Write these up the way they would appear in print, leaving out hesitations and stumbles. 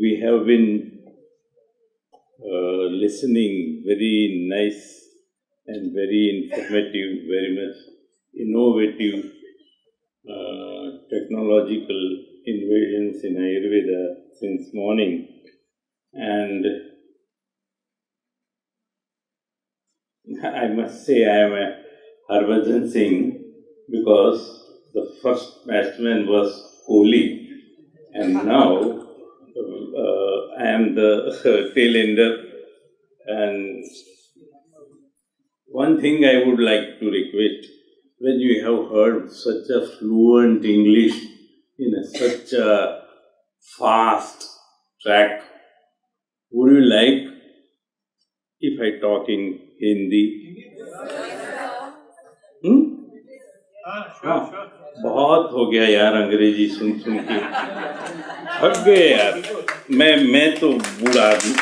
we have been listening very nice and very informative, very much innovative technological innovations in Ayurveda since morning. And I must say I am a Harbhajan Singh because the first batsman was Kohli and now I am the tail ender. And one thing I would like to request, when you have heard such a fluent English in such a fast track, would you like if I talk in Hindi? हाँ, बहुत हो गया यार अंग्रेजी सुन के, थक गए यार। मैं तो बूढ़ा आदमी,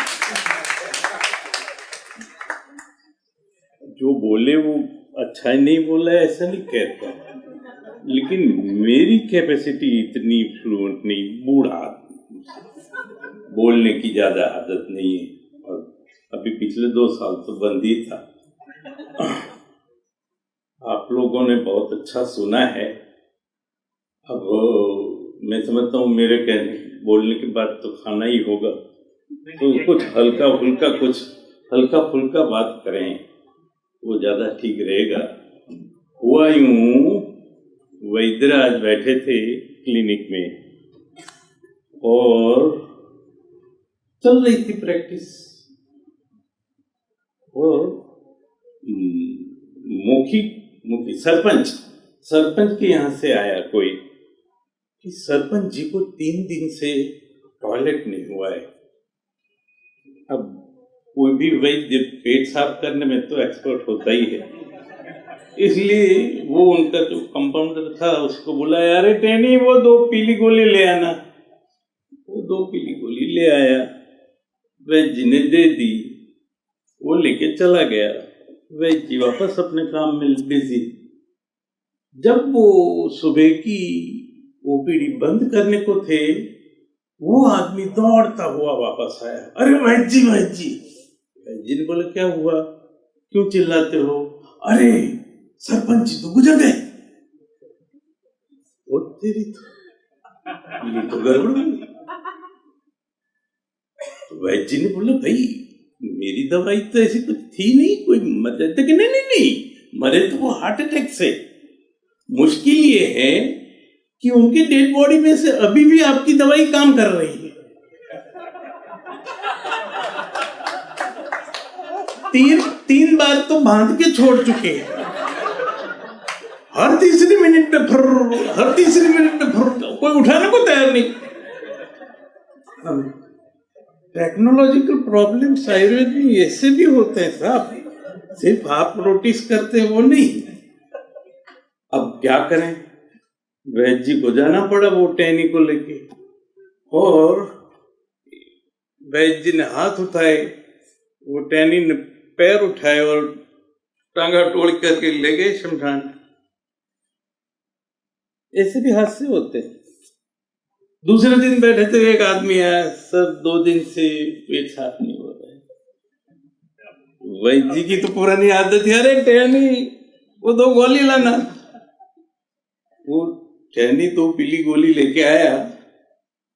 जो बोले वो अच्छा ही नहीं बोला ऐसा नहीं कहता, लेकिन मेरी कैपेसिटी इतनी फ्लुएंट नहीं, बूढ़ा आदमी, बोलने की ज्यादा आदत नहीं है। और अभी पिछले 2 साल तो बंद ही था। आप लोगों ने बहुत अच्छा सुना है। अब मैं समझता हूँ मेरे बोलने के बाद तो खाना ही होगा, तो कुछ हल्का फुल्का बात करें, वो ज्यादा ठीक रहेगा। हुआ यूं, वैद्य आज बैठे थे क्लिनिक में और चल रही थी प्रैक्टिस, और मुखी सरपंच के यहाँ से आया कोई कि सरपंच जी को 3 दिन से टॉयलेट नहीं हुआ है। अब कोई भी वैद्य पेट साफ करने में तो एक्सपर्ट होता ही है, इसलिए वो उनका जो कंपाउंडर था उसको बोला, अरे टैनी वो 2 पीली गोली ले आना। वो 2 पीली गोली ले आया, वैद्य ने दे दी, वो लेके चला गया। वैद्य जी वापस अपने काम में बिजी। जब वो सुबह की ओपीडी बंद करने को थे, वो आदमी दौड़ता हुआ वापस आया। अरे वैद्य जी ने बोला, क्या हुआ, क्यों चिल्लाते हो? अरे सरपंच जी तो गुजर गए। वो तेरी तो गड़बड़। वैद्य जी ने बोला, भाई मेरी दवाई तो ऐसी कुछ थी नहीं, कोई मरे तो नहीं मरे तो वो हार्ट अटैक से। मुश्किल ये है कि उनके डेड बॉडी में से अभी भी आपकी दवाई काम कर रही है। 3 बार तो बांध के छोड़ चुके हैं, हर तीसरी मिनट पे कोई उठाने को तैयार नहीं। टेक्नोलॉजिकल प्रॉब्लम्स आयुर्वेद में ऐसे भी होते हैं साहब, सिर्फ आप नोटिस करते हैं वो नहीं। अब क्या करें, वैद्य जी को जाना पड़ा वो टैनी को लेके, और वैद्य जी ने हाथ उठाए, वो टैनी ने पैर उठाए और टांगा टोड़ करके ले गए शमशान। ऐसे भी हादसे होते हैं। दूसरे दिन बैठे थे, एक आदमी आया, सर 2 दिन से पेट साफ नहीं हो रहा है। वैद्य जी की तो पुरानी आदत है, अरे टैनी वो 2 गोली लाना। वो टैनी 2 पीली गोली लेके आया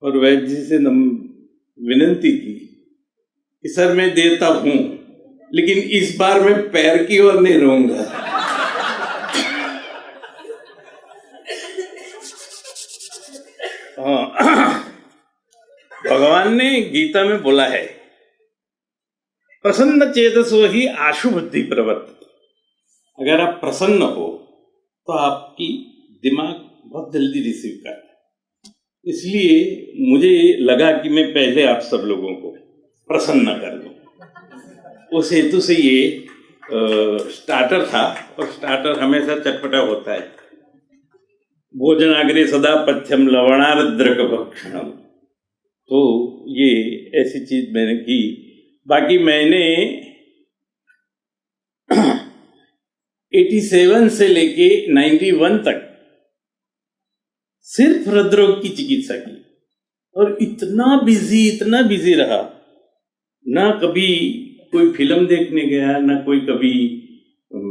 और वैद्य जी से विनती की कि सर मैं देता हूं, लेकिन इस बार मैं पैर की ओर नहीं रहूंगा। भगवान ने गीता में बोला है, प्रसन्न चेतसो ही आशु बुद्धि प्रवर्तते। अगर आप प्रसन्न हो तो आपकी दिमाग बहुत जल्दी रिसीव करता है। इसलिए मुझे लगा कि मैं पहले आप सब लोगों को प्रसन्न कर दूं। उस हेतु से ये स्टार्टर था, और स्टार्टर हमेशा चटपटा होता है। भोजनाग्रे सदा पथ्यम लवणार्द्रक भक्षणम, तो ये ऐसी चीज मैंने की। बाकी मैंने 87 से लेके 91 तक सिर्फ हृदरोग की चिकित्सा की। और इतना बिजी रहा, ना कभी कोई फिल्म देखने गया, ना कोई कभी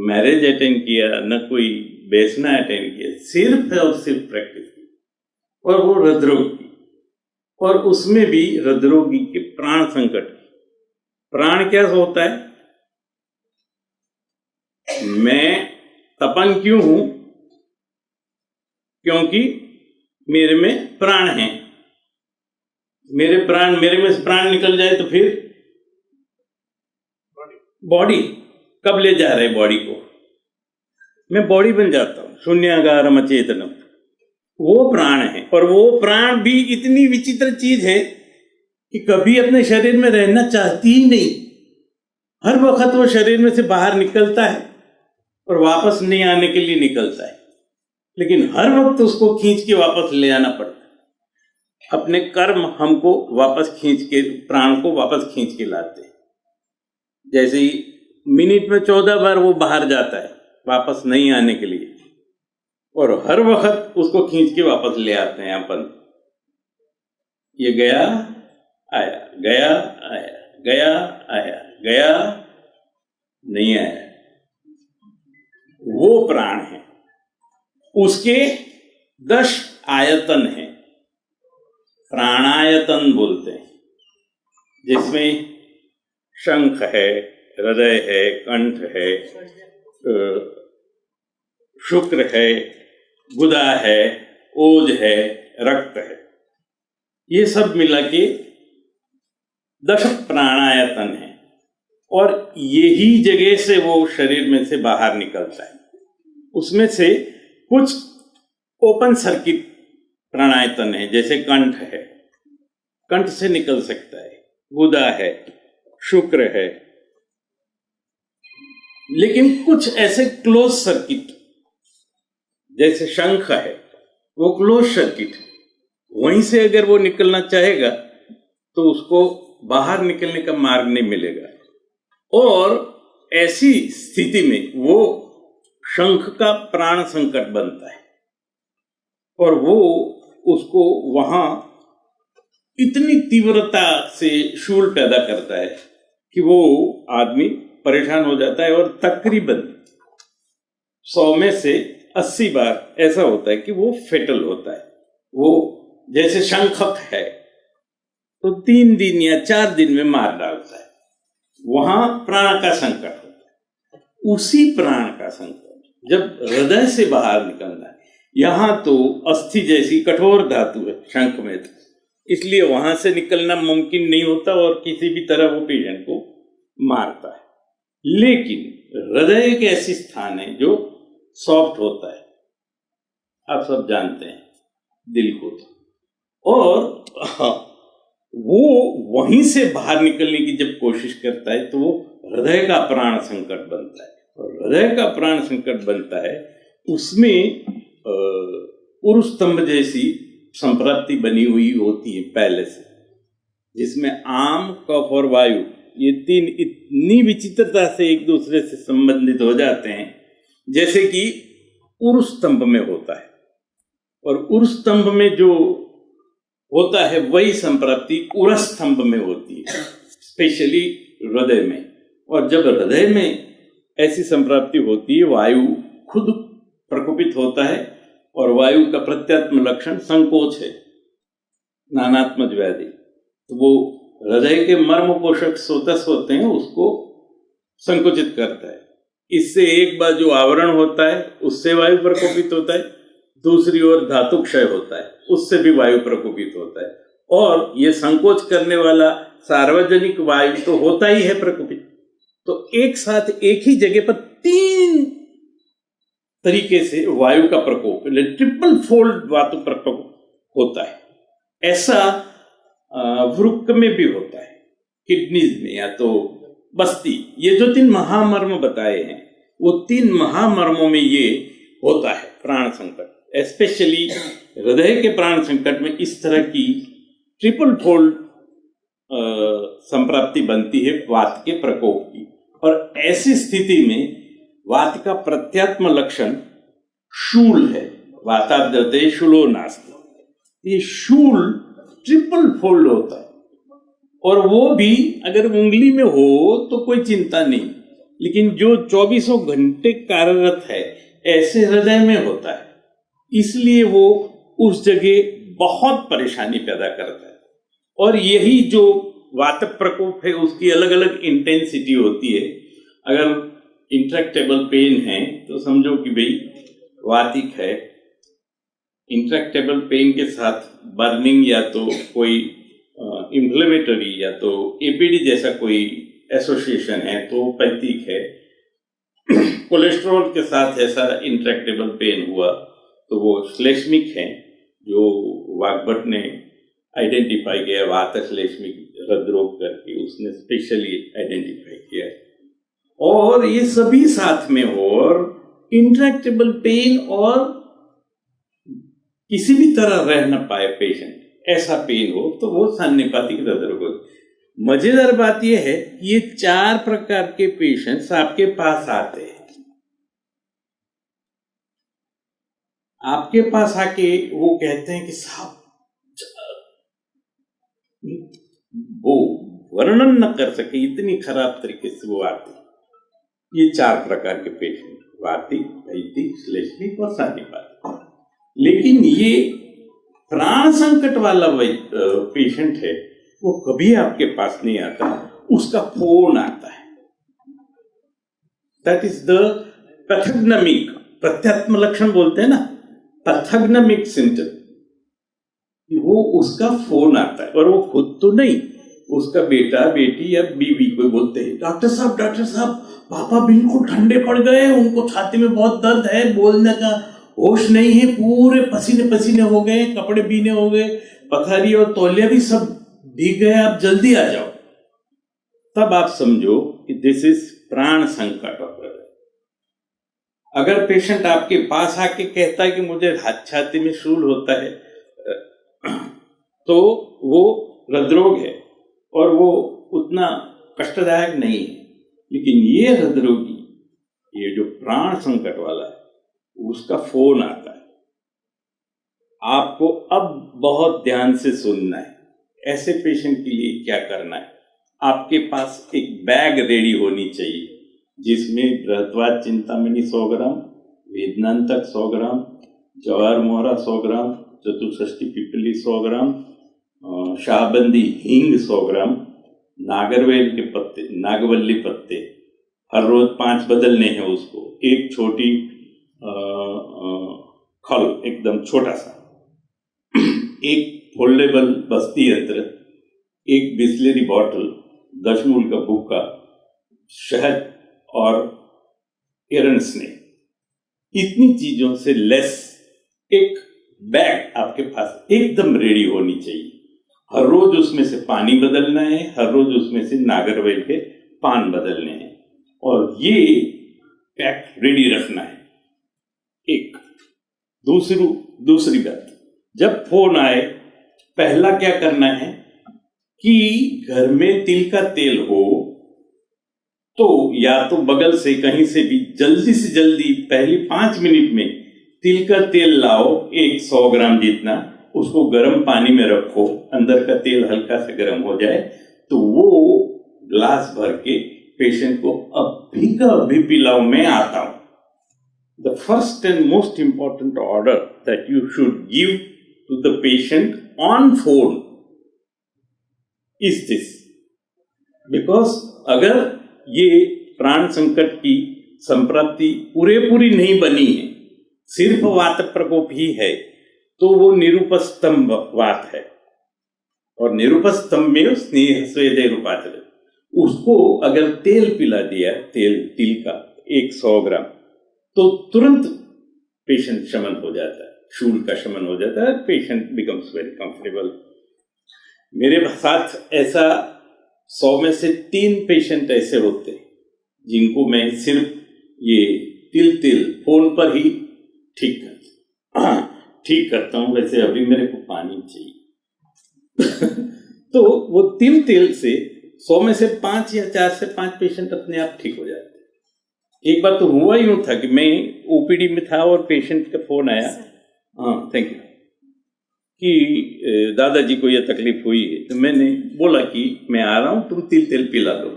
मैरिज अटेंड किया, ना कोई बेचना अटेंड किया, सिर्फ और सिर्फ प्रैक्टिस की, और वो हृदरोग की, और उसमें भी हृदरोगी के प्राण संकट। प्राण क्या होता है? मैं तपन क्यों हूं? क्योंकि मेरे में प्राण है। मेरे में से प्राण निकल जाए तो फिर बॉडी कब ले जा रहे बॉडी को? मैं बॉडी बन जाता हूं, शून्यागारम अचेतनम। वो प्राण है, और वो प्राण भी इतनी विचित्र चीज है कि कभी अपने शरीर में रहना चाहती ही नहीं। हर वक्त वो शरीर में से बाहर निकलता है और वापस नहीं आने के लिए निकलता है, लेकिन हर वक्त उसको खींच के वापस ले आना पड़ता है। अपने कर्म हमको वापस खींच के, प्राण को वापस खींच के लाते हैं। जैसे ही मिनट में 14 बार वो बाहर जाता है वापस नहीं आने के लिए, और हर वक्त उसको खींच के वापस ले आते हैं अपन। ये गया आया, गया आया, गया आया, गया नहीं आया। वो प्राण है, उसके 10 आयतन हैं, प्राणायतन बोलते हैं, जिसमें शंख है, हृदय है, कंठ है, शुक्र है, गुदा है, ओज है, रक्त है। ये सब मिला के 10 प्राणायतन है, और यही जगह से वो शरीर में से बाहर निकलता है। उसमें से कुछ ओपन सर्किट प्राणायतन है, जैसे कंठ है, कंठ से निकल सकता है, गुदा है, शुक्र है। लेकिन कुछ ऐसे क्लोज सर्किट, जैसे शंख है, वो क्लोज सर्किट, वहीं से अगर वो निकलना चाहेगा तो उसको बाहर निकलने का मार्ग नहीं मिलेगा। और ऐसी स्थिति में वो शंख का प्राण संकट बनता है, और वो उसको वहां इतनी तीव्रता से शूल पैदा करता है कि वो आदमी परेशान हो जाता है, और तकरीबन 100 में से 80 बार ऐसा होता है कि वो फेटल होता है। वो जैसे शंखक है तो 3 दिन या 4 दिन में मार डालता है, वहां प्राण का संकट होता है। उसी प्राण का संकट जब हृदय से बाहर निकलना है, यहां तो अस्थि जैसी कठोर धातु है शंख में, तो इसलिए वहां से निकलना मुमकिन नहीं होता, और किसी भी तरह वो पेशेंट को मारता है। लेकिन हृदय एक ऐसी स्थान है जो सॉफ्ट होता है, आप सब जानते हैं दिल को, और वो वहीं से बाहर निकलने की जब कोशिश करता है तो वो हृदय का प्राण संकट बनता है। और हृदय का प्राण संकट बनता है, उसमें उरुस्तंभ जैसी संप्राप्ति बनी हुई होती है पहले से, जिसमें आम, कफ और वायु, ये 3 इतनी विचित्रता से एक दूसरे से संबंधित हो जाते हैं, जैसे कि उरुस्तंभ में होता है। और उरुस्तंभ में जो होता है वही संप्राप्ति उरस्तंभ में होती है, स्पेशली हृदय में। और जब हृदय में ऐसी संप्राप्ति होती है, वायु खुद प्रकोपित होता है, और वायु का प्रत्यात्म लक्षण संकोच है, नानात्मज व्याधि। तो वो हृदय के मर्म पोषक स्रोतस होते हैं, उसको संकुचित करता है। इससे एक बार जो आवरण होता है उससे वायु प्रकोपित होता है, दूसरी ओर धातु क्षय होता है, उससे भी वायु प्रकोपित होता है। और ये संकोच करने वाला सार्वजनिक वायु तो होता ही है प्रकोपित। तो एक साथ एक ही जगह पर 3 तरीके से वायु का प्रकोप, ट्रिपल फोल्ड वायु प्रकोप होता है। ऐसा वृक्क में भी होता है, किडनीज में, या तो बस्ती। ये जो 3 महामर्म बताए हैं, वो 3 महामर्मों में ये होता है प्राण संकट। स्पेशली हृदय के प्राण संकट में इस तरह की ट्रिपल फोल्ड संप्राप्ति बनती है वात के प्रकोप की। और ऐसी स्थिति में वात का प्रत्यात्म लक्षण शूल है, वाताद्यते शूलो नास्ति। ये शूल ट्रिपल फोल्ड होता है, और वो भी अगर उंगली में हो तो कोई चिंता नहीं, लेकिन जो 24 घंटे कार्यरत है ऐसे हृदय में होता है, इसलिए वो उस जगह बहुत परेशानी पैदा करता है। और यही जो वात प्रकोप है उसकी अलग अलग इंटेंसिटी होती है। अगर इंट्रैक्टेबल पेन है तो समझो कि भाई वातिक है। इंट्रैक्टेबल पेन के साथ बर्निंग या तो कोई इन्फ्लेमेटरी या तो एपीडी जैसा कोई एसोसिएशन है तो पैथिक है। कोलेस्ट्रॉल के साथ ऐसा इंट्रैक्टेबल पेन हुआ तो वो श्लेष्मिक है, जो वाग्भट ने आइडेंटिफाई किया, वात श्लेष्मिक हृदरोग करके उसने स्पेशली आइडेंटिफाई किया। और ये सभी साथ में हो, और इंट्रैक्टेबल पेन और किसी भी तरह रह न पाए पेशेंट, ऐसा पेन हो तो वो सान्निपातिक हृदरोग हो। मजेदार बात यह है कि ये 4 प्रकार के पेशेंट्स आपके पास आते हैं। आपके पास आके वो कहते हैं कि साहब, वो वर्णन न कर सके इतनी खराब तरीके से वो आते। ये 4 प्रकार के पेशेंट, वातिक, पैथिक, श्लेष्मिक और सान्निपातिक। लेकिन ये प्राण संकट वाला पेशेंट है, वो कभी आपके पास नहीं आता, उसका फोन आता है। दैट इज द पैथोग्नोमिक, प्रत्यात्म लक्षण बोलते हैं ना, पैथोग्नोमिक सिम्टम। वो उसका फोन आता है, और वो खुद तो नहीं, उसका बेटा बेटी या बीवी को बोलते हैं, डॉक्टर साहब पापा बिल्कुल ठंडे पड़ गए, उनको छाती में बहुत दर्द है, बोलने का होश नहीं है, पूरे पसीने पसीने हो गए, कपड़े भीने हो गए, पथारी और तौलिया भी सब भीग गए, आप जल्दी आ जाओ। तब आप समझो कि दिस इज प्राण संकट। अगर पेशेंट आपके पास आके कहता है कि मुझे छाती में शूल होता है, तो वो हृदरोग है और वो उतना कष्टदायक नहीं है। लेकिन ये हृदरोगी, ये जो प्राण संकट वाला है, उसका फोन आता है। आपको अब बहुत ध्यान से सुनना है। ऐसे पेशेंट के लिए क्या करना है, आपके पास एक बैग रेडी होनी चाहिए, जिसमें बृहत्वाद चिंतामणि 100 ग्राम, वेदनांतक 100 ग्राम, जवार मोहरा 100 ग्राम, चतुष्षष्ठी पिपली 100 ग्राम, शाहबंदी हींग 100 ग्राम, नागरवेल के पत्ते, नागवल्ली पत्ते, हर रोज 5 बदलने हैं उसको, एक छोटी खल एकदम छोटा सा, एक फोल्डेबल बस्ती यंत्र, एक बिस्लेरी बॉटल, 10 मूल का भुक्का, शहद और एरन स्नेक, इतनी चीजों से लेस एक बैग आपके पास एकदम रेडी होनी चाहिए। हर रोज उसमें से पानी बदलना है, हर रोज उसमें से नागरवेल के पान बदलने हैं, और ये पैक रेडी रखना है। एक दूसरी बात, जब फोन आए पहला क्या करना है कि घर में तिल का तेल हो तो या तो बगल से कहीं से भी जल्दी से जल्दी पहले 5 मिनट में तिल का तेल लाओ, 100 ग्राम जितना, उसको गर्म पानी में रखो, अंदर का तेल हल्का सा गर्म हो जाए तो वो ग्लास भर के पेशेंट को अभी का अभी पिलाओ। मैं आता हूं। The first and most important order that you should give to the patient on phone is this, because अगर ये प्राण संकट की संप्राप्ति पूरी नहीं बनी है, सिर्फ वात प्रकोप ही है, तो वो निरुपस्तंभ वात है, और निरुपस्तंभ में स्नेह स्वेदे रूपाचल, उसको अगर तेल पिला दिया, तिल का 100 ग्राम, तो तुरंत पेशेंट शमन हो जाता है, शूल का शमन हो जाता है, पेशेंट बिकम्स वेरी कंफर्टेबल। मेरे साथ ऐसा 100 में से 3 पेशेंट ऐसे होते हैं जिनको मैं सिर्फ ये तिल फोन पर ही ठीक करता हूं। वैसे अभी मेरे को पानी चाहिए तो वो तिल से 100 में से 5 या 4 से 5 पेशेंट अपने आप ठीक हो जाते हैं। एक बार तो हुआ यूं था कि मैं ओपीडी में था और पेशेंट का फोन आया, हाँ थैंक यू, कि दादाजी को यह तकलीफ हुई है। तो मैंने बोला कि मैं आ रहा हूँ, तुम तिल तेल पिला दो,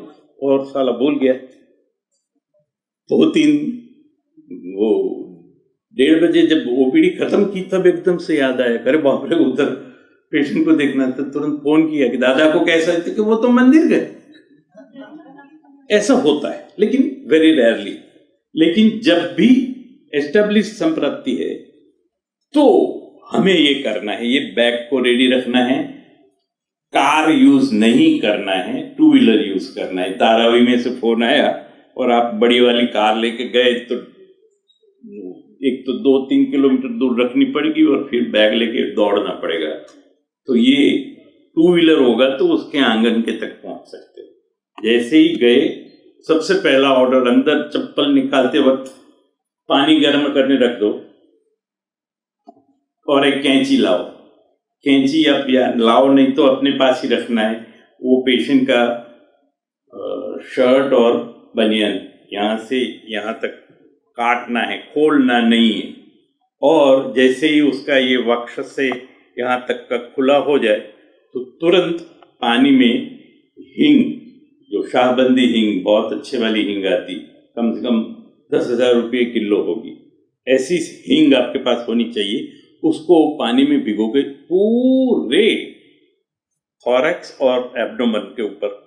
और साला बोल गया। 2-3 वो 1:30 बजे जब ओपीडी खत्म की तब एकदम से याद आया, अरे बाप रे उधर पेशेंट को देखना। तो तुरंत फोन किया कि दादा को कैसा है, कि वो तो मंदिर गए। ऐसा होता है लेकिन वेरी रेयरली। लेकिन जब भी एस्टेब्लिश संप्रति है तो हमें ये करना है, ये बैग को रेडी रखना है, कार यूज नहीं करना है, 2 व्हीलर यूज करना है। धारावी में से फोन आया और आप बड़ी वाली कार लेके गए तो एक तो 2-3 किलोमीटर दूर रखनी पड़ेगी और फिर बैग लेके दौड़ना पड़ेगा। तो ये 2 व्हीलर होगा तो उसके आंगन के तक पहुंच सकते हो। जैसे ही गए, सबसे पहला ऑर्डर, अंदर चप्पल निकालते वक्त पानी गर्म करने रख दो और एक कैंची लाओ। कैंची या लाओ नहीं तो अपने पास ही रखना है। वो पेशेंट का शर्ट और बनियान यहाँ से यहाँ तक काटना है, खोलना नहीं है। और जैसे ही उसका ये वक्ष से यहाँ तक का खुला हो जाए तो तुरंत पानी में हींग, जो शाहबंदी हींग, बहुत अच्छे वाली हींग आती, कम से कम 10,000 रुपये किलो होगी, ऐसी हींग आपके पास होनी चाहिए। उसको पानी में भिगो के पूरे थोरैक्स और एब्डोमेन के ऊपर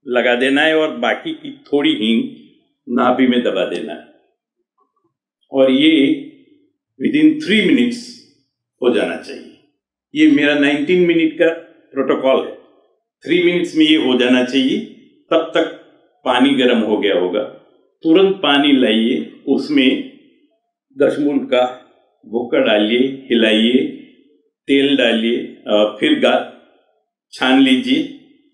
लगा देना है और बाकी की थोड़ी हींग नाभि में दबा देना है। और ये विदिन 3 मिनट्स हो जाना चाहिए। ये मेरा 19 मिनट का प्रोटोकॉल है। 3 मिनट्स में ये हो जाना चाहिए। तब तक पानी गर्म हो गया होगा। तुरंत पानी लाइए, उसमें दशमूल का भुक्का डालिए, हिलाइए, तेल डालिए, फिर छान लीजिए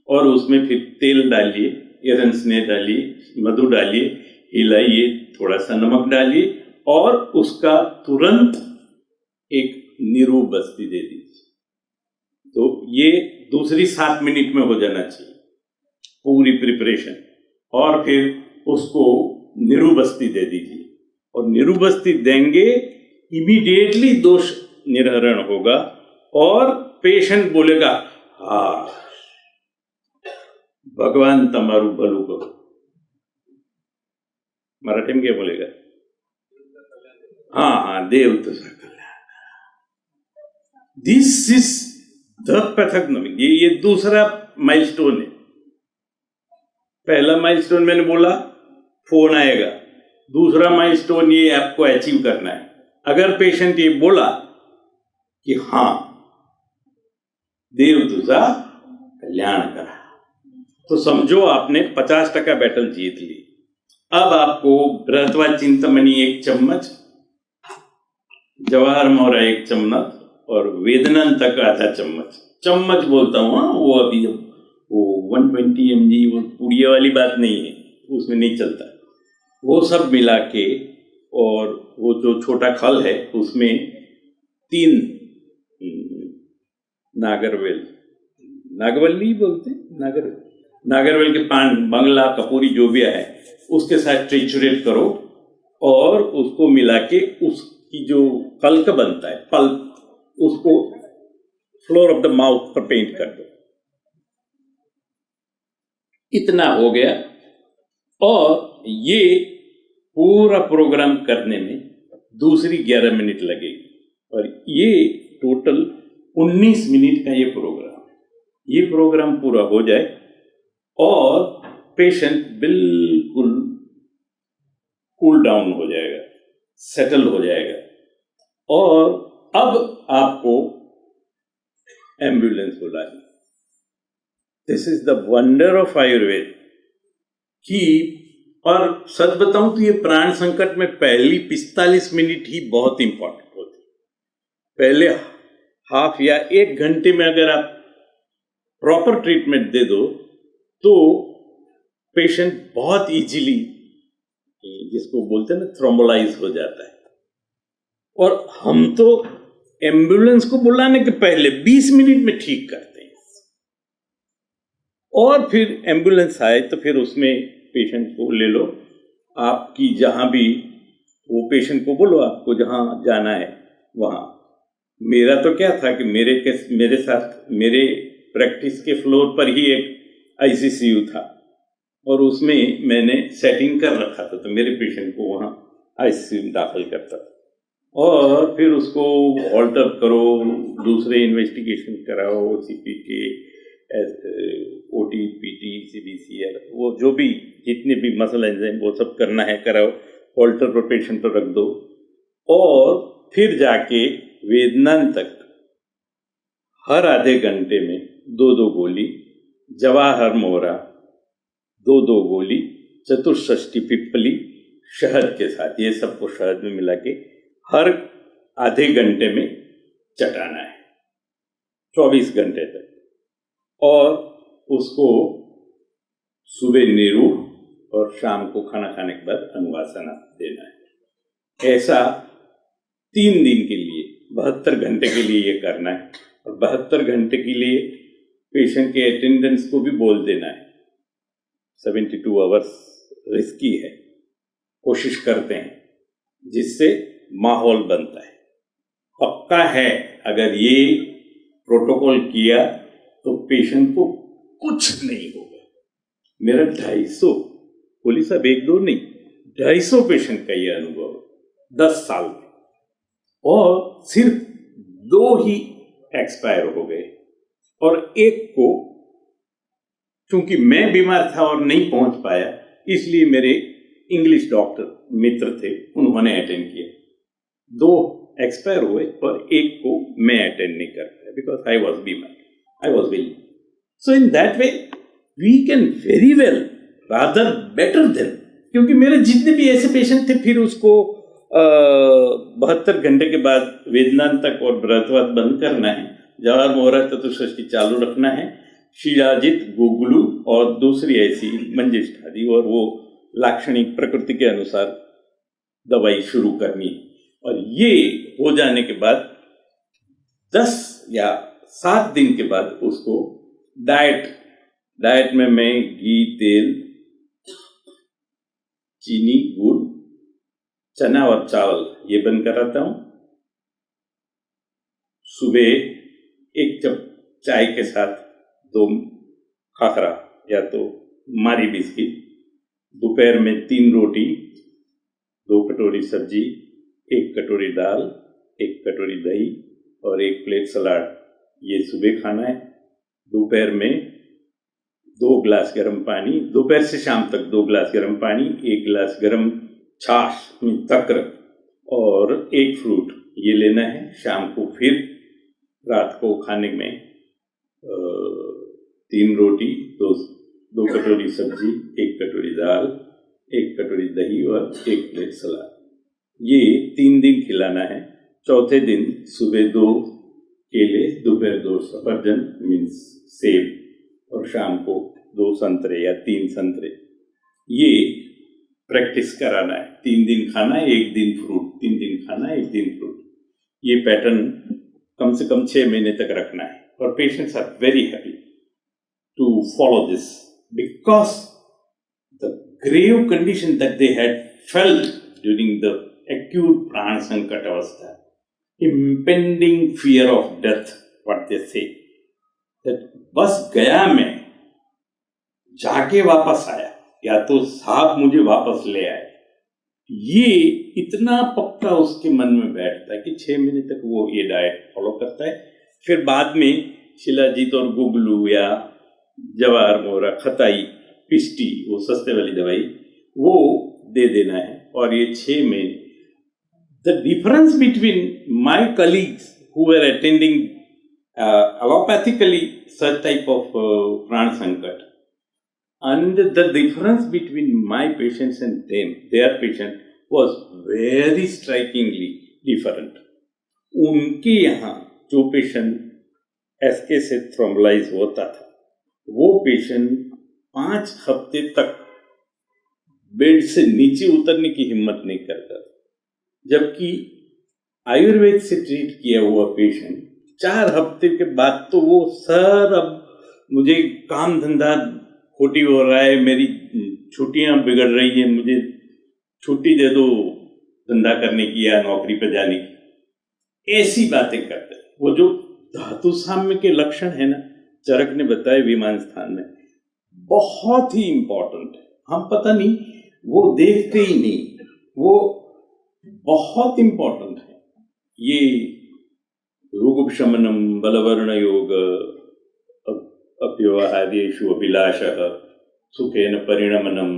और उसमें फिर तेल डालिए, एरन स्नेह डालिए, मधु डालिए, हिलाइए, थोड़ा सा नमक डालिए और उसका तुरंत एक नीरू बस्ती दे दीजिए। तो ये दूसरी 7 मिनट में हो जाना चाहिए पूरी प्रिपरेशन। और फिर उसको नीरू बस्ती दे दीजिए और नीरू बस्ती देंगे, इमीडिएटली दोष निर्हरण होगा और पेशेंट बोलेगा, हाँ भगवान तमारू भलू करो। मराठी में क्या बोलेगा? हाँ, देव तुझा कल्याण। This is the pathognomonic. ये दूसरा माइलस्टोन है। पहला माइलस्टोन मैंने बोला फोन आएगा, दूसरा माइलस्टोन ये आपको अचीव करना है। अगर पेशेंट ये बोला कि हाँ देव तुझा कल्याण करा, तो समझो आपने 50% बैटल जीत ली। अब आपको बृहत्वा चिंतामणि 1 चम्मच, जवाहर मोरा 1 चम्मच और वेदनंतक आधा चम्मच बोलता हूँ। वो अभी वो 120 mg वो पुड़िया वाली बात नहीं है, उसमें नहीं चलता। वो सब मिला के और वो जो छोटा खल है उसमें 3 नागवल्ली बोलते, नागरवेल के पान, बंगला, कपूरी, जो भी है उसके साथ ट्रिचुरेट करो और उसको मिला के उसकी जो पल्प बनता है, पल्प, उसको फ्लोर ऑफ द माउथ पर पेंट कर दो। इतना हो गया और ये पूरा प्रोग्राम करने में दूसरी 11 मिनट लगेगी और ये टोटल 19 मिनट का ये प्रोग्राम। ये प्रोग्राम पूरा हो जाए और पेशेंट बिल्कुल कूल डाउन हो जाएगा, सेटल हो जाएगा और अब आपको एम्बुलेंस बुलानी। This is the wonder of Ayurveda कि, और सच बताऊं तो ये प्राण संकट में पहली 45 मिनट ही बहुत इंपॉर्टेंट होती। पहले हाफ या 1 घंटे में अगर आप प्रॉपर ट्रीटमेंट दे दो तो पेशेंट बहुत इजीली, जिसको बोलते हैं ना, थ्रोम्बोलाइज हो जाता है। और हम तो एम्बुलेंस को बुलाने के पहले 20 मिनट में ठीक करते हैं और फिर एम्बुलेंस आए तो फिर उसमें पेशेंट को ले लो, आपकी जहां भी, वो पेशेंट को बोलो आपको जहां जाना है वहां, मेरा तो क्या था कि मेरे साथ मेरे प्रैक्टिस के फ्लोर पर ही एक आईसीसीयू था और उसमें मैंने सेटिंग कर रखा था, तो मेरे पेशेंट को वहाँ आईसीयू में दाखिल करता था और फिर उसको ऑल्टर करो, दूसरे इन्वेस्टिगेशन कराओ, सीपीके, ओटी, पीटी, सीबीसीएल, वो जो भी जितने भी मसल एंजाइम वो सब करना है कराओ, ऑल्टर पर पेशेंट पर रख दो और फिर जाके वेदनांत तक हर आधे घंटे में 2-2 गोली जवाहर मोरा, 2-2 गोली चतुष्षष्ठी पिप्पली शहद के साथ, ये सबको शहद में मिला के हर आधे घंटे में चटाना है 24 घंटे तक, और उसको सुबह नीरू और शाम को खाना खाने के बाद अनुवासना देना है। ऐसा 3 दिन के लिए 72 घंटे के लिए ये करना है और 72 घंटे के लिए पेशेंट के अटेंडेंस को भी बोल देना है। 72 आवर्स रिस्की है, कोशिश करते हैं जिससे माहौल बनता है। पक्का है अगर ये प्रोटोकॉल किया तो पेशेंट को कुछ नहीं होगा। मेरा 250, पुलिस साहब 1-2 नहीं, 250 पेशेंट का ये अनुभव 10 साल में, और सिर्फ 2 ही एक्सपायर हो गए और एक को, चूंकि मैं बीमार था और नहीं पहुंच पाया, इसलिए मेरे इंग्लिश डॉक्टर मित्र थे, उन्होंने अटेंड किया। 2 एक्सपायर हुए और एक को मैं अटेंड नहीं कर पाया बिकॉज आई वॉज बीमार, I was will. So in that way we can very well rather better than, क्योंकि मेरे जितने भी ऐसे पेशेंट थे फिर उसको 72 घंटे के बाद वेदनांत तक और बृहस्पति बंद करना है, जवाहर मोहरा चतुष्षष्ठी चालू रखना है, शिलाजित, गुगलू और दूसरी ऐसी मंजिष्ठादि और वो लाक्षणिक प्रकृति के अनुसार दवाई शुरू करनी है। और ये हो जाने के बाद 10 या 7 दिन के बाद उसको डाइट में मैं घी, तेल, चीनी, गुड़, चना और चावल ये बंद कराता हूं। सुबह 1 कप चाय के साथ 2 खाखरा या तो मारी बिस्किट, दोपहर में 3 रोटी, 2 कटोरी सब्जी, 1 कटोरी दाल, 1 कटोरी दही और 1 प्लेट सलाद, ये सुबह खाना है। दोपहर में 2 गिलास गर्म पानी, दोपहर से शाम तक 2 गिलास गर्म पानी, 1 गिलास गर्म छाछ में तक्र और 1 फ्रूट, ये लेना है। शाम को फिर रात को खाने में 3 रोटी, 2 कटोरी सब्जी, 1 कटोरी दाल, 1 कटोरी दही और 1 प्लेट सलाद, ये 3 दिन खिलाना है। चौथे दिन सुबह 2 केले, दोपहर 2 सफरजन मीन्स सेब और शाम को 2 संतरे या 3 संतरे, ये प्रैक्टिस कराना है। 3 दिन खाना, 1 दिन फ्रूट, 3 दिन खाना, 1 दिन फ्रूट, ये पैटर्न कम से कम 6 महीने तक रखना है। और patients are very happy to follow this because the grave condition that they had felt during the acute प्राण संकट अवस्था, impending fear of death, what they say, that बस गया मैं, जाके वापस आया, या तो साहब मुझे वापस ले आए, ये इतना पक्का उसके मन में बैठता है कि 6 महीने तक वो ये डाइट फॉलो करता है। फिर बाद में शिलाजीत और गुगलू या जवाहर मोहरा, खताई, पिस्टी, वो सस्ते वाली दवाई वो दे देना है। और ये 6 महीने, the difference between my colleagues who were attending allopathically such type of pran sankat and the difference between my patients and them, their patient, was very strikingly different. उनके यहाँ जो पेशेंट एसके से थ्रोम्बोलाइज होता था, वो पेशेंट 5 हफ्ते तक bed से नीचे उतरने की हिम्मत नहीं करता था, जबकि आयुर्वेद से ट्रीट किया हुआ पेशेंट 4 हफ्ते के बाद तो वो, सर अब मुझे काम धंधा खोटी हो रहा है, मेरी छुट्टियां बिगड़ रही हैं, मुझे छुट्टी दे दो धंधा करने की या नौकरी पर जाने की। ऐसी बातें करते हैं। वो जो धातु साम्य के लक्षण है ना, चरक ने बताए विमान स्थान में, बहुत ही इंपॉर्टेंट है। हम पता नहीं, वो देखते ही नहीं, वो बहुत इंपॉर्टेंट है। ये रोगोपशमनम बलवर्ण योग अप्यवहार्येषु अभिलाषः सुखेन परिणमनम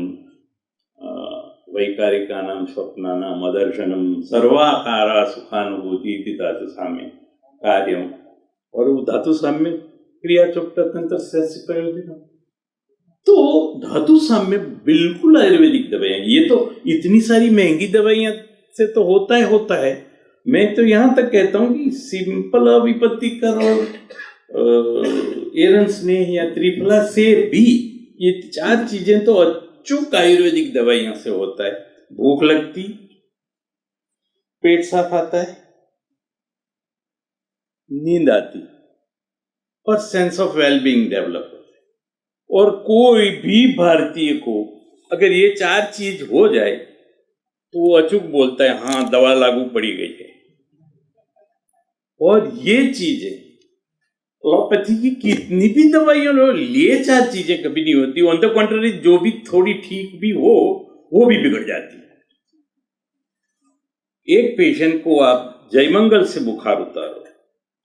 वैकारिकानां स्वप्नानां अदर्शनम सर्वाकारा सुखानुभूति इति धातु साम्य कार्यम। और वो धातु साम्य क्रिया चोक्तंत्र प्रयोजन। तो धातु साम्य बिल्कुल आयुर्वेदिक दवाइयाँ। ये तो इतनी सारी महंगी दवाइयाँ से तो होता है। मैं तो यहाँ तक कहता हूँ कि सिंपल अविपत्तिकर और एरन स्नेह या त्रिफला से भी ये 4 चीजें तो अचूक आयुर्वेदिक दवाइयों से होता है। भूख लगती, पेट साफ आता है, नींद आती और सेंस ऑफ वेलबींग डेवलप होता है। और कोई भी भारतीय को अगर ये 4 चीज हो जाए तो वो अचूक बोलता है हाँ दवा लागू पड़ी गई है। और ये चीजें एलोपैथी की कितनी भी दवाइयों लो, ये 4 चीजें कभी नहीं होती। ऑन द कॉन्ट्ररी जो भी थोड़ी ठीक भी हो वो भी बिगड़ जाती है। एक पेशेंट को आप जयमंगल से बुखार उतारो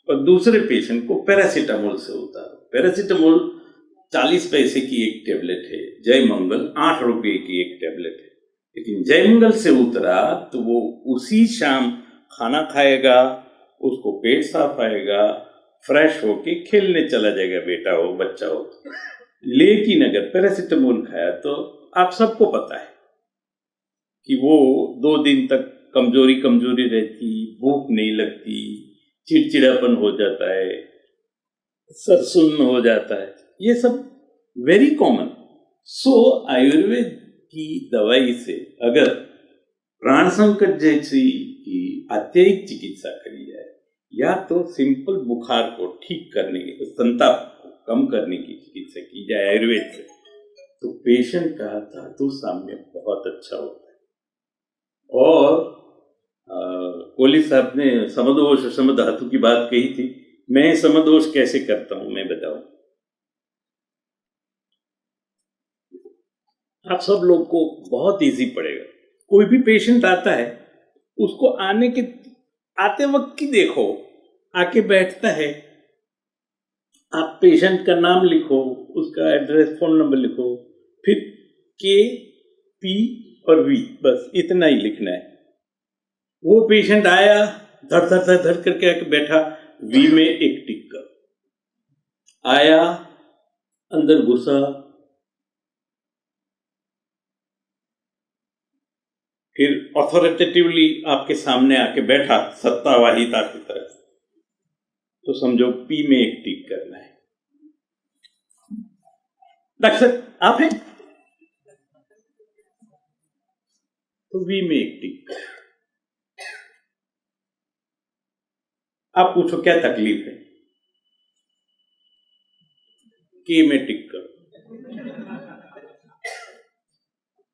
और दूसरे पेशेंट को पैरासीटामोल से उतारो। पैरासीटामोल 40 पैसे की एक टेबलेट है, जयमंगल 8 रुपए की एक टेबलेट है। लेकिन जयमंगल से उतरा तो वो उसी शाम खाना खाएगा, उसको पेट साफ आएगा, फ्रेश होके खेलने चला जाएगा, बेटा हो बच्चा हो। लेकिन अगर पैरासीटामोल खाया तो आप सबको पता है कि वो 2 दिन तक कमजोरी रहती, भूख नहीं लगती, चिड़चिड़ापन हो जाता है, सरसुन्न हो जाता है। ये सब वेरी कॉमन। सो आयुर्वेद की दवाई से अगर प्राण संकट जैसी की अत्यधिक चिकित्सा करी जाए या तो सिंपल बुखार को ठीक करने की, संताप को कम करने की चिकित्सा की जाए आयुर्वेद से, तो पेशेंट का धातु साम्य बहुत अच्छा होता है। और कोहली साहब ने समदोष समधातु की बात कही थी। मैं समदोष कैसे करता हूं मैं बताऊं। आप सब लोग को बहुत इजी पड़ेगा। कोई भी पेशेंट आता है, उसको आते वक्त की देखो, आके बैठता है, आप पेशेंट का नाम लिखो, उसका एड्रेस, फोन नंबर लिखो, फिर के, पी और वी, बस इतना ही लिखना है। वो पेशेंट आया, धड़ धड़ धड़ धड़ करके आके बैठा, वी में एक टिक कर, आया, अंदर घुसा, फिर ऑथोरिटेटिवली आपके सामने आके बैठा सत्तावाहिता की तरह, तो समझो पी में एक टिक करना है। डॉक्टर आप हैं तो वी में एक टिक कर। आप पूछो क्या तकलीफ है, के में टिक कर।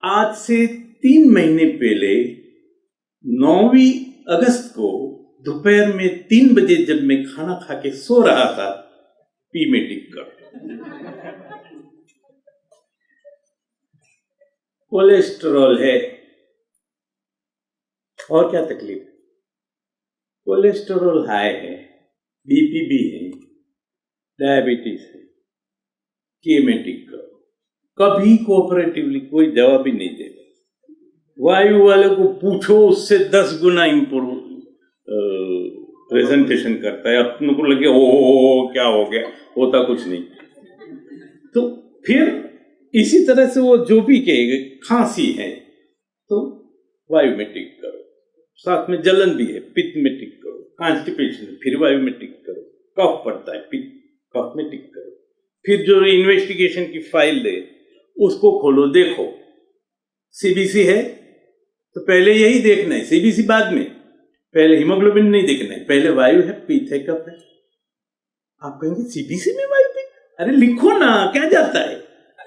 आज से 3 महीने पहले 9 अगस्त को दोपहर में 3 बजे जब मैं खाना खा के सो रहा था, पी में टिक कर। कोलेस्ट्रॉल है और क्या तकलीफ है? कोलेस्ट्रॉल हाई है, बीपी भी है, डायबिटीज है, के में टिक कर। कभी कोऑपरेटिवली कोई दवा भी नहीं देगा। वायु वाले को पूछो, उससे 10 गुना इम्प्रूव प्रेजेंटेशन करता है। अपने को लगे ओ क्या हो गया, होता कुछ नहीं। तो फिर इसी तरह से वो जो भी कहेगा, खांसी है तो वायु में टिक करो, साथ में जलन भी है, पित्त में टिक करो, कॉन्स्टिपेशन फिर वायु में टिक करो, कफ पड़ता है पित्त, कफ में टिक करो। फिर जो इन्वेस्टिगेशन की फाइल दे उसको खोलो, देखो सीबीसी है तो पहले यही देखना है, सीबीसी बाद में, पहले हीमोग्लोबिन नहीं देखना है, पहले वायु है, पित्त है, कफ है। आप कहेंगे सीबीसी में वायु पित्त, अरे लिखो ना, क्या जाता है,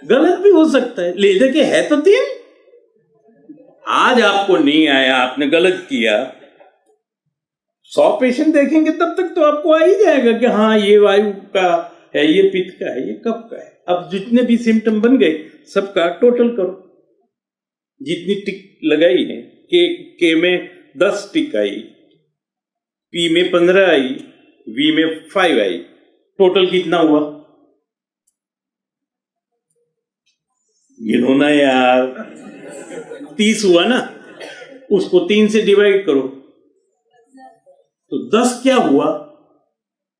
गलत भी हो सकता है, ले लेके है तो 3। आज आपको नहीं आया, आपने गलत किया, 100 पेशेंट देखेंगे तब तक तो आपको आ ही जाएगा कि हाँ ये वायु का है, ये पित्त का है, ये कफ का है। अब जितने भी सिम्टम बन गए सबका टोटल करो, जितनी टिक लगाई है, के में 10 टिक आई, पी में 15 आई, वी में 5 आई, टोटल कितना हुआ? गिनो ना यार, 30 हुआ ना, उसको 3 से डिवाइड करो तो 10 क्या हुआ?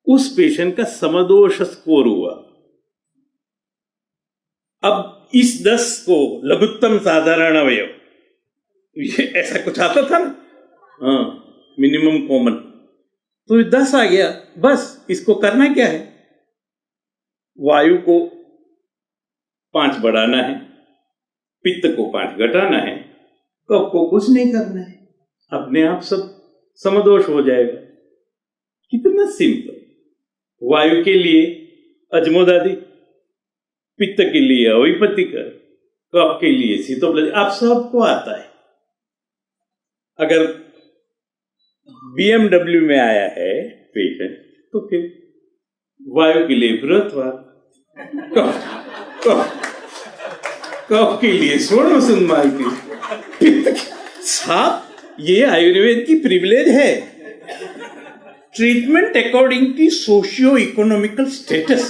उस पेशेंट का समदोष स्कोर हुआ। अब इस 10 को लघुत्तम साधारण अवयव, ये ऐसा कुछ आता था ना, हाँ, मिनिमम कॉमन, तो ये 10 आ गया। बस इसको करना क्या है? वायु को 5 बढ़ाना है, पित्त को 5 घटाना है, कफ को कुछ नहीं करना है, अपने आप सब समदोष हो जाएगा। कितना सिंपल। वायु के लिए अजमोदादी, पित्त के लिए अविपतिकर, कफ के लिए शीतोपलज, आप सबको आता है। अगर BMW में आया है पेशेंट तो फिर वायु के लिए बृहत्वार, कफ के लिए स्वर्ण संमालती, पित्त साहब ये आयुर्वेद की प्रिविलेज है। Treatment according to socio economical status.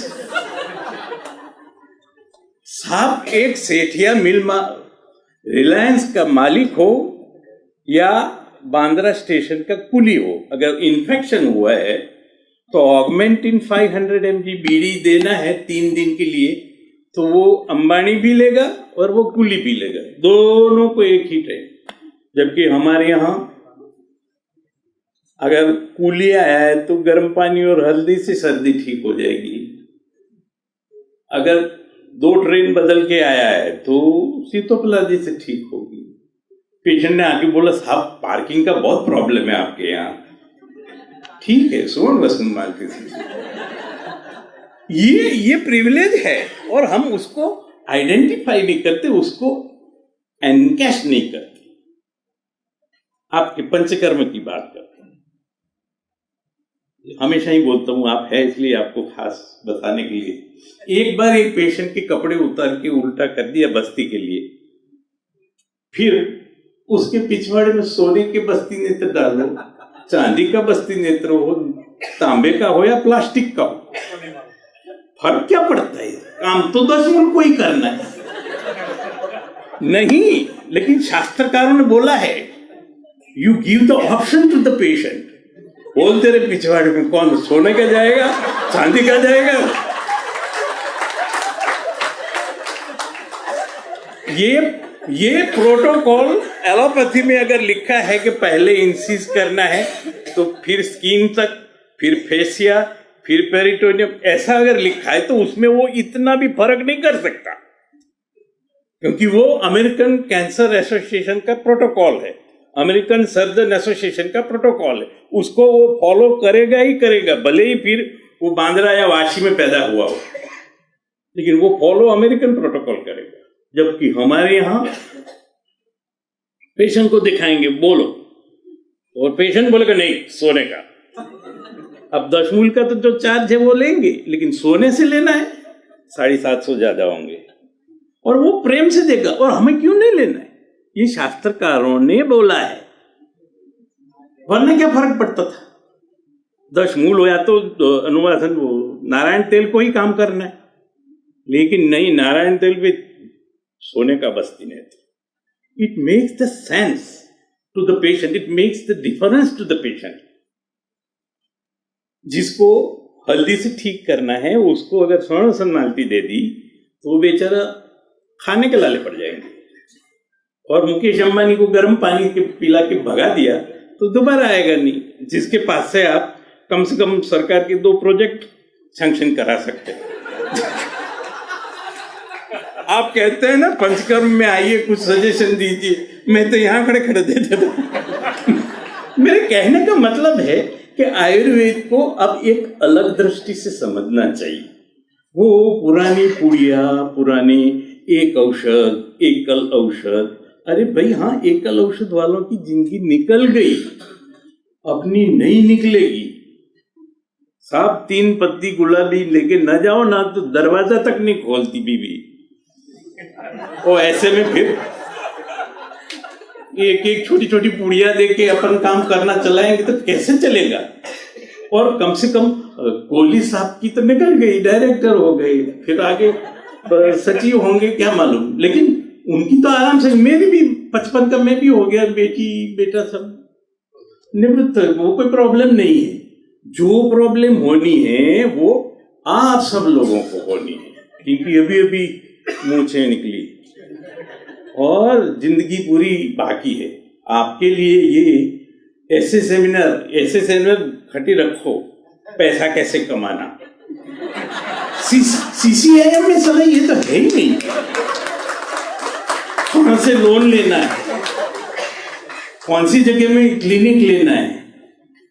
साहब एक सेठिया मिल रिलायंस का मालिक हो या बांद्रा स्टेशन का कुली हो, अगर इन्फेक्शन हुआ है तो ऑगमेंटिन 500 mg बीड़ी देना है 3 दिन के लिए, तो वो अंबानी भी लेगा और वो कुली भी लेगा, दोनों को एक ही टाइम। जबकि हमारे यहां अगर कुली आया है तो गर्म पानी और हल्दी से सर्दी ठीक हो जाएगी, अगर 2 ट्रेन बदल के आया है तो शीतोपलाजी से ठीक होगी। पेशेंट ने आके बोला साहब पार्किंग का बहुत प्रॉब्लम है आपके यहाँ, ठीक है स्वर्ण वसंत मालती से। ये प्रिविलेज है और हम उसको आइडेंटिफाई नहीं करते, उसको एनकैश नहीं करते। आपके पंचकर्म की बात करते हैं, हमेशा ही बोलता हूं, आप है इसलिए आपको खास बताने के लिए। एक बार एक पेशेंट के कपड़े उतार के उल्टा कर दिया बस्ती के लिए, फिर उसके पिछवाड़े में सोने के बस्ती नेत्र डालो, चांदी का बस्ती नेत्र हो, तांबे का हो या प्लास्टिक का हो, फर्क क्या पड़ता है? काम तो 10 मूल को ही करना है नहीं। लेकिन शास्त्रकारों ने बोला है you give the option to the patient. बोल तेरे पिछवाड़े में कौन सोने का जाएगा, चांदी का जाएगा? ये प्रोटोकॉल एलोपैथी में अगर लिखा है कि पहले इंसिस करना है तो फिर स्किन तक, फिर फेसिया, फिर पेरिटोनियम, ऐसा अगर लिखा है तो उसमें वो इतना भी फर्क नहीं कर सकता, क्योंकि वो अमेरिकन कैंसर एसोसिएशन का प्रोटोकॉल है, अमेरिकन सर्जन एसोसिएशन का प्रोटोकॉल है, उसको वो फॉलो करेगा ही करेगा, भले ही फिर वो बांद्रा या वाशी में पैदा हुआ हो, लेकिन वो फॉलो अमेरिकन प्रोटोकॉल करेगा। जबकि हमारे यहां पेशेंट को दिखाएंगे बोलो, और पेशेंट बोलेगा नहीं सोने का। अब 10 मूल का तो जो चार्ज है वो लेंगे, लेकिन सोने से लेना है 750 ज्यादा होंगे, और वो प्रेम से देगा। और हमें क्यों नहीं लेना है? ये शास्त्रकारों ने बोला है, वरना क्या फर्क पड़ता था? 10 मूल हो या तो अनुवासन नारायण तेल को ही काम करना है, लेकिन नहीं, नारायण तेल पे सोने का बस्ती नेत्र। It makes the sense to the patient, it makes the difference to the patient. जिसको हल्दी से ठीक करना है उसको अगर स्वर्ण संमालती दे दी तो वो बेचारा खाने के लाले पड़ जाएंगे, और मुकेश अंबानी को गर्म पानी के पिला के भगा दिया तो दोबारा आएगा नहीं। जिसके पास से आप कम से कम सरकार के 2 प्रोजेक्ट सैंक्शन करा सकते हैं। आप कहते हैं ना पंचकर्म में आइए कुछ सजेशन दीजिए, मैं तो यहाँ खड़े खड़े दे देता। मेरे कहने का मतलब है कि आयुर्वेद को अब एक अलग दृष्टि से समझना चाहिए। वो पुरानी पुड़िया, पुरानी एक औषध, एकल औषध, अरे भाई हाँ, एकल औषध वालों की जिंदगी निकल गई। अपनी नहीं निकलेगी। साहब 3 पत्ती गुलाबी लेके न जाओ ना तो दरवाजा तक नहीं खोलती बीवी। और ऐसे में फिर एक एक छोटी छोटी पुड़िया देके अपन काम करना चलाएंगे तो कैसे चलेगा। और कम से कम कोहली साहब की तो निकल गई, डायरेक्टर हो गए, फिर आगे सचिव होंगे क्या मालूम, लेकिन उनकी तो आराम से, मेरी भी 55 का मैं भी हो गया, बेटी बेटा सब निवृत्त, वो कोई प्रॉब्लम नहीं है। जो प्रॉब्लम होनी है वो आप सब लोगों को होनी है, क्योंकि अभी अभी मुंह से निकली और जिंदगी पूरी बाकी है। आपके लिए ये ऐसे सेमिनार खटी रखो, पैसा कैसे कमाना। सीसीआईएम में सलाह ये तो है ही नहीं, कहां से लोन लेना है, कौन सी जगह में क्लिनिक लेना है,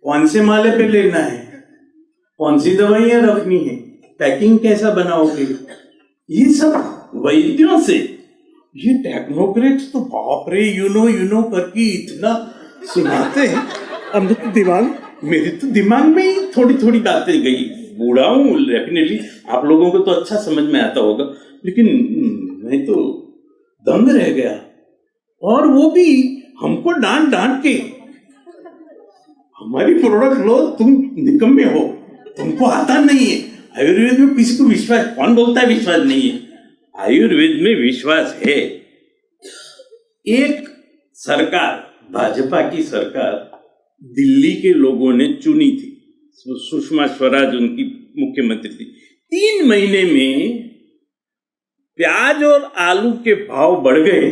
कौन से माले पे लेना है, कौन सी दवाइयां रखनी है, पैकिंग कैसा बनाओगे, ये सब वैद्यों से। ये टेक्नोक्रेट्स तो बाप रे यू नो करके इतना सुनाते हैं। अब मेरे तो दिमाग में ही थोड़ी थोड़ी बातें गई। बूढ़ा हूँ डेफिनेटली, आप लोगों को तो अच्छा समझ में आता होगा, लेकिन मैं तो दंग रह गया। और वो भी हमको डांट के, हमारी प्रोडक्ट लो, तुम निकम्मे हो, तुमको आता नहीं है। आयुर्वेद में किसी को विश्वास, कौन बोलता है विश्वास नहीं है? आयुर्वेद में विश्वास है। एक सरकार, भाजपा की सरकार दिल्ली के लोगों ने चुनी थी, सुषमा स्वराज उनकी मुख्यमंत्री थी। 3 महीने में प्याज और आलू के भाव बढ़ गए,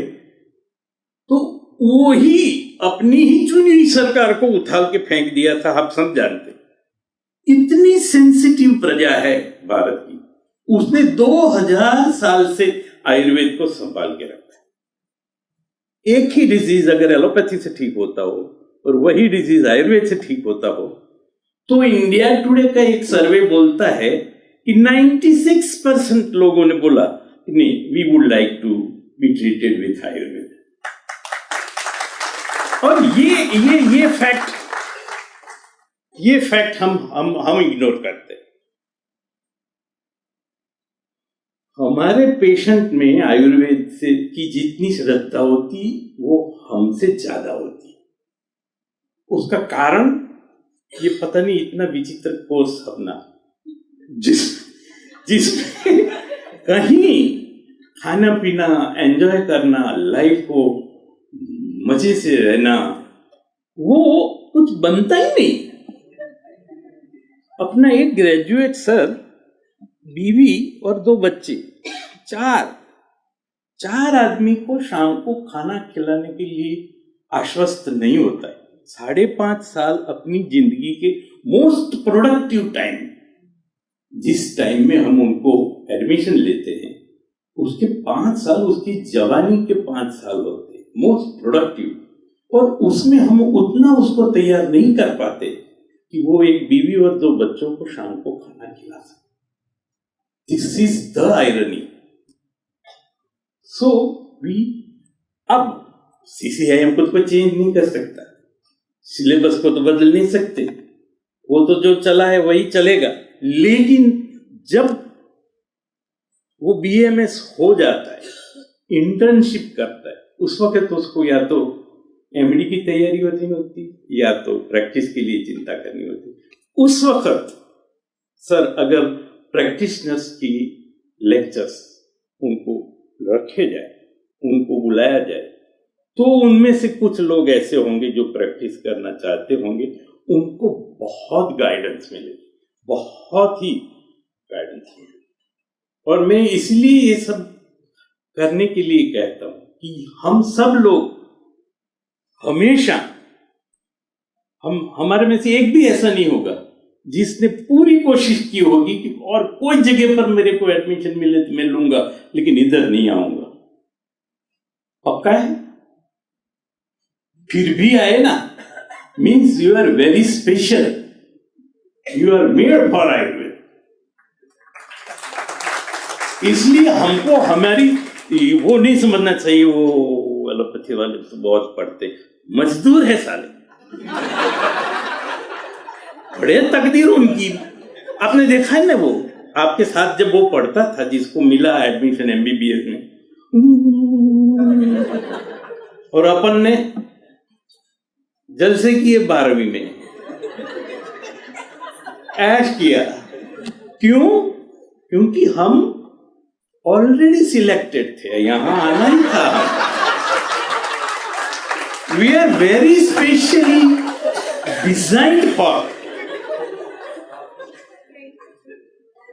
तो वो ही अपनी ही चुनी हुई सरकार को उछाल के फेंक दिया था। आप सब जानते, इतनी सेंसिटिव प्रजा है भारत की, उसने 2000 साल से आयुर्वेद को संभाल के रखा है। एक ही डिजीज अगर एलोपैथी से ठीक होता हो और वही डिजीज आयुर्वेद से ठीक होता हो, तो इंडिया टुडे का एक सर्वे बोलता है कि 96% लोगों ने बोला कि नहीं, we would like to be treated with Ayurveda. और ये फैक्ट हम इग्नोर करते हैं। हमारे पेशेंट में आयुर्वेद से की जितनी श्रद्धा होती वो हमसे ज्यादा होती। उसका कारण ये पता नहीं, इतना विचित्र कोर्स अपना जिसमें कहीं खाना पीना, एंजॉय करना, लाइफ को मजे से रहना, वो कुछ बनता ही नहीं। अपना एक ग्रेजुएट सर, बीवी और 2 बच्चे, 4 आदमी को शाम को खाना खिलाने के लिए आश्वस्त नहीं होता है। 5.5 साल अपनी जिंदगी के मोस्ट प्रोडक्टिव टाइम, जिस टाइम में हम उनको एडमिशन लेते हैं, उसके 5 साल उसकी जवानी के 5 साल होते हैं मोस्ट प्रोडक्टिव, और उसमें हम उतना उसको तैयार नहीं कर पाते कि वो एक बीवी और 2 बच्चों को शाम को खाना खिला सके। This is the irony. So अब सीसीआईएम खुद को चेंज नहीं कर सकता, सिलेबस को तो बदल नहीं सकते, वो तो जो चला है वही चलेगा। लेकिन जब वो बीएमएस हो जाता है, इंटर्नशिप करता है, उस वक्त उसको या तो एमडी की तैयारी होती या तो प्रैक्टिस के लिए चिंता करनी होती। उस वक्त सर अगर प्रैक्टिशनर्स की लेक्चर्स उनको रखे जाए, उनको बुलाया जाए, तो उनमें से कुछ लोग ऐसे होंगे जो प्रैक्टिस करना चाहते होंगे, उनको बहुत गाइडेंस मिलेगी, बहुत ही गाइडेंस मिलेगी। और मैं इसलिए ये सब करने के लिए कहता हूं कि हम सब लोग हमेशा, हमारे में से एक भी ऐसा नहीं होगा जिसने पूरी कोशिश की होगी कि और कोई जगह पर मेरे को एडमिशन मिले तो मैं लूंगा, लेकिन इधर नहीं आऊंगा। पक्का है? फिर भी आए ना, means you are very special, you are made for Ayurveda. इसलिए हमको हमारी वो नहीं समझना चाहिए, वो एलोपैथी वाले तो बहुत पढ़ते, मजदूर है साले, बड़े तकदीर उनकी। आपने देखा है ना, वो आपके साथ जब वो पढ़ता था, जिसको मिला एडमिशन एमबीबीएस में, और अपन ने जलसे किए 12वीं में, ऐश किया। क्यों? क्योंकि हम ऑलरेडी सिलेक्टेड थे, यहां आना ही था। We are very specially designed for.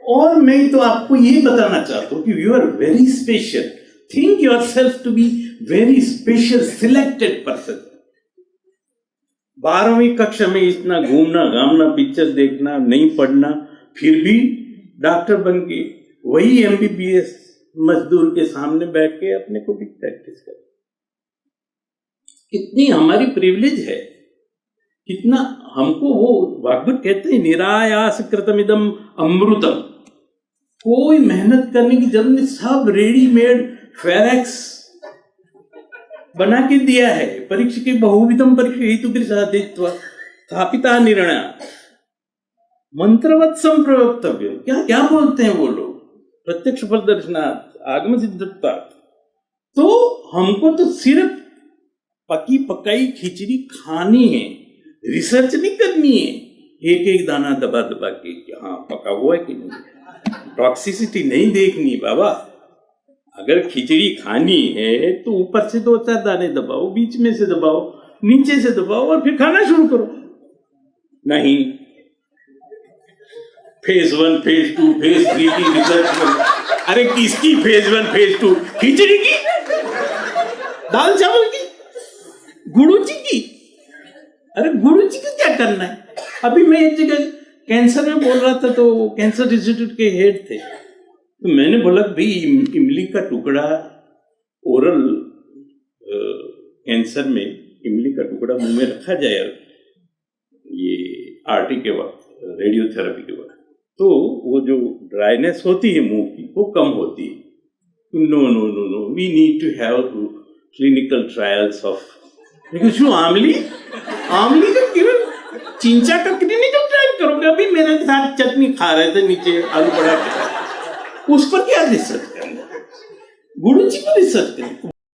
और मैं तो आपको ये बताना चाहता हूं कि you are very special. Think yourself to be very special selected person. 12वीं कक्षा में इतना घूमना घामना, पिक्चर देखना, नहीं पढ़ना, फिर भी डॉक्टर बन के वही एमबीबीएस मजदूर के सामने बैठ के अपने को भी प्रैक्टिस कर। कितनी हमारी प्रिविलेज है, कितना हमको, वो भागवत कहते हैं निरायास कृतमिदम अमृतम। कोई मेहनत करने की जरूरत नहीं, सब रेडीमेड फेरेक्स बना के दिया है। परीक्षा के बहुविधम परीक्षा हेतु गृहादित्वा स्थापिता निर्णय मंत्रवत संप्रयोक्तव्य। क्या क्या बोलते हैं वो लोग, प्रत्यक्ष फल दर्शनार्थ आगम सिद्धत्वात्। तो हमको तो सिर्फ पकी पकाई खिचड़ी खानी है, रिसर्च नहीं करनी है। एक एक दाना दबा दबा के हाँ पका हुआ है कि नहीं, टॉक्सिसिटी नहीं देखनी बाबा। अगर खिचड़ी खानी है तो ऊपर से 2-4 दाने दबाओ, बीच में से दबाओ, नीचे से दबाओ, और फिर खाना शुरू करो। नहीं, फेज 1, फेज 2, फेज 3 की रिसर्च करो। अरे किसकी फेज 1, फेज 2? खिचड़ी की, दाल चावल की, गुरु जी की। अरे गुरु जी को क्या करना है? अभी मैं एक जगह कैंसर में बोल रहा था, तो कैंसर इंस्टीट्यूट के हेड थे, तो मैंने बोला भाई इमली का टुकड़ा, ओरल कैंसर में इमली का टुकड़ा मुंह में रखा जाए ये आरटी के वक्त, रेडियोथेरेपी के वक्त, तो वो जो ड्राइनेस होती है मुंह की वो कम होती है। No no no no, we need to have clinical trials of. लेकिन શું आमली का क्यों चिंचा का क्लिनिकल ट्रायल करोगे? अभी मेरे साथ चटनी खा रहे थे नीचे आलू पड़ा के, उस पर क्या रिसर्च करना? गुरु जी को रिसर्च करें।